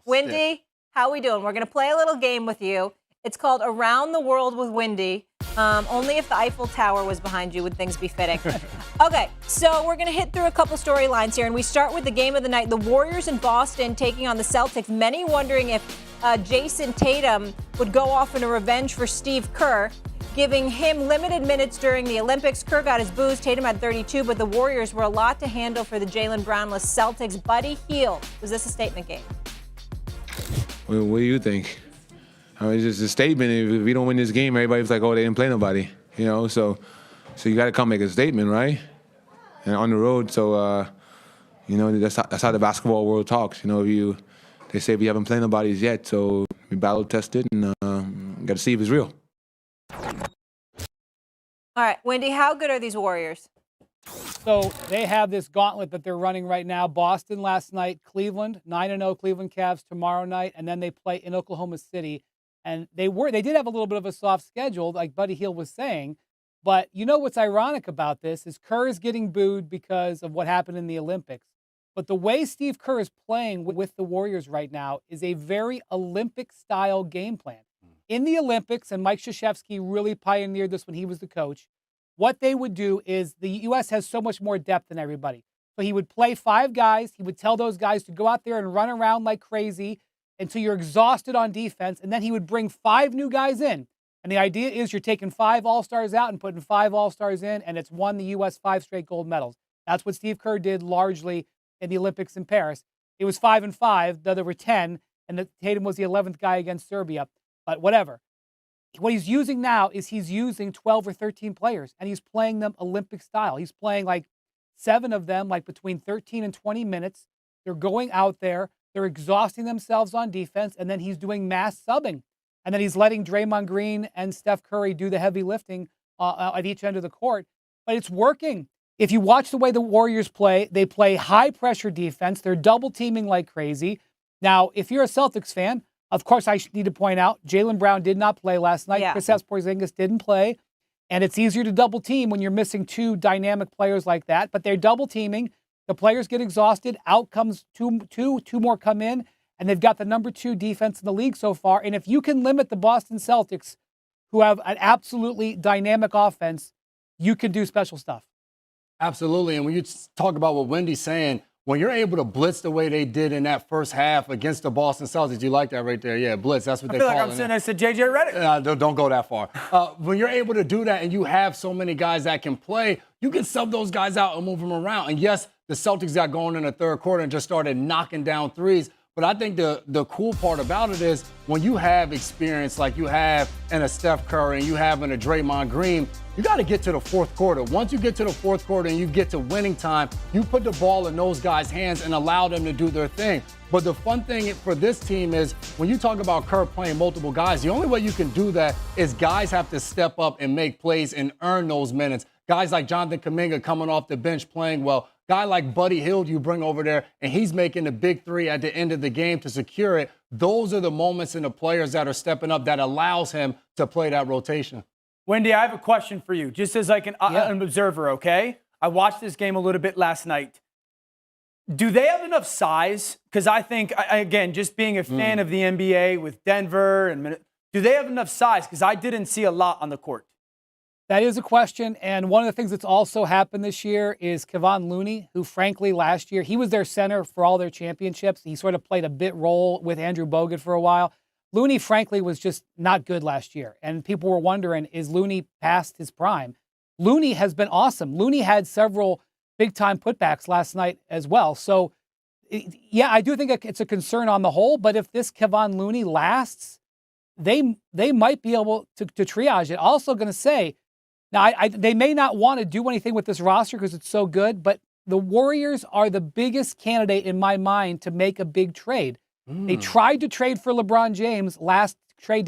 Windy, how we doing? We're going to play a little game with you. It's called Around the World with Windy. Only if the Eiffel Tower was behind you would things be fitting. Okay, so we're going to hit through a couple storylines here, and we start with the game of the night. The Warriors in Boston taking on the Celtics. Many wondering if Jason Tatum would go off in a revenge for Steve Kerr, giving him limited minutes during the Olympics. Kerr got his booze. Tatum had 32, but the Warriors were a lot to handle for the Jaylen Brownless Celtics. Buddy Hield, was this a statement game? Well, what do you think? I mean, it's just a statement. If we don't win this game, everybody's like, oh, they didn't play nobody, you know? So you got to come make a statement, right? And on the road, so, you know, that's how the basketball world talks. You know, they say we haven't played nobody yet, so we battle tested and got to see if it's real. All right, Wendy, how good are these Warriors? So they have this gauntlet that they're running right now. Boston last night, Cleveland, 9-0 Cleveland Cavs tomorrow night, and then they play in Oklahoma City. And they did have a little bit of a soft schedule, like Buddy Hield was saying. But you know what's ironic about this is Kerr is getting booed because of what happened in the Olympics. But the way Steve Kerr is playing with the Warriors right now is a very Olympic-style game plan. In the Olympics, and Mike Krzyzewski really pioneered this when he was the coach, what they would do is the U.S. has so much more depth than everybody. So he would play 5 guys. He would tell those guys to go out there and run around like crazy until you're exhausted on defense. And then he would bring 5 new guys in. And the idea is you're taking 5 All-Stars out and putting 5 All-Stars in, and it's won the U.S. 5 straight gold medals. That's what Steve Kerr did largely in the Olympics in Paris. It was 5-5, though there were 10, and Tatum was the 11th guy against Serbia. But whatever. What he's using now is he's using 12 or 13 players, and he's playing them Olympic style. He's playing like 7 of them, like between 13 and 20 minutes. They're going out there. They're exhausting themselves on defense, and then he's doing mass subbing. And then he's letting Draymond Green and Steph Curry do the heavy lifting at each end of the court. But it's working. If you watch the way the Warriors play, they play high-pressure defense. They're double-teaming like crazy. Now, if you're a Celtics fan, of course, I need to point out, Jaylen Brown did not play last night. Yeah. Kristaps Porzingis didn't play. And it's easier to double team when you're missing 2 dynamic players like that. But they're double teaming. The players get exhausted. Out comes two more come in. And they've got the number 2 defense in the league so far. And if you can limit the Boston Celtics, who have an absolutely dynamic offense, you can do special stuff. Absolutely. And when you talk about what Wendy's saying, when you're able to blitz the way they did in that first half against the Boston Celtics, you like that right there? Yeah, blitz. That's what they call it. I feel like I'm sitting next to J.J. Redick. Don't go that far. When you're able to do that and you have so many guys that can play, you can sub those guys out and move them around. And yes, the Celtics got going in the third quarter and just started knocking down threes. But I think the cool part about it is when you have experience like you have in a Steph Curry and you have in a Draymond Green, you got to get to the fourth quarter. Once you get to the fourth quarter and you get to winning time, you put the ball in those guys' hands and allow them to do their thing. But the fun thing for this team is when you talk about Kerr playing multiple guys, the only way you can do that is guys have to step up and make plays and earn those minutes. Guys like Jonathan Kuminga coming off the bench playing well. Guy like Buddy Hield you bring over there, and he's making the big 3 at the end of the game to secure it. Those are the moments and the players that are stepping up that allows him to play that rotation. Wendy, I have a question for you, just as like an observer, okay? I watched this game a little bit last night. Do they have enough size? Because I think, again, just being a fan of the NBA with Denver, do they have enough size? Because I didn't see a lot on the court. That is a question, and one of the things that's also happened this year is Kevon Looney, who frankly last year, he was their center for all their championships. He sort of played a bit role with Andrew Bogut for a while. Looney, frankly, was just not good last year, and people were wondering, is Looney past his prime? Looney has been awesome. Looney had several big-time putbacks last night as well. So, yeah, I do think it's a concern on the whole, but if this Kevon Looney lasts, they might be able to triage it. Also going to say, now, they may not want to do anything with this roster because it's so good, but the Warriors are the biggest candidate in my mind to make a big trade. They tried to trade for LeBron James last trade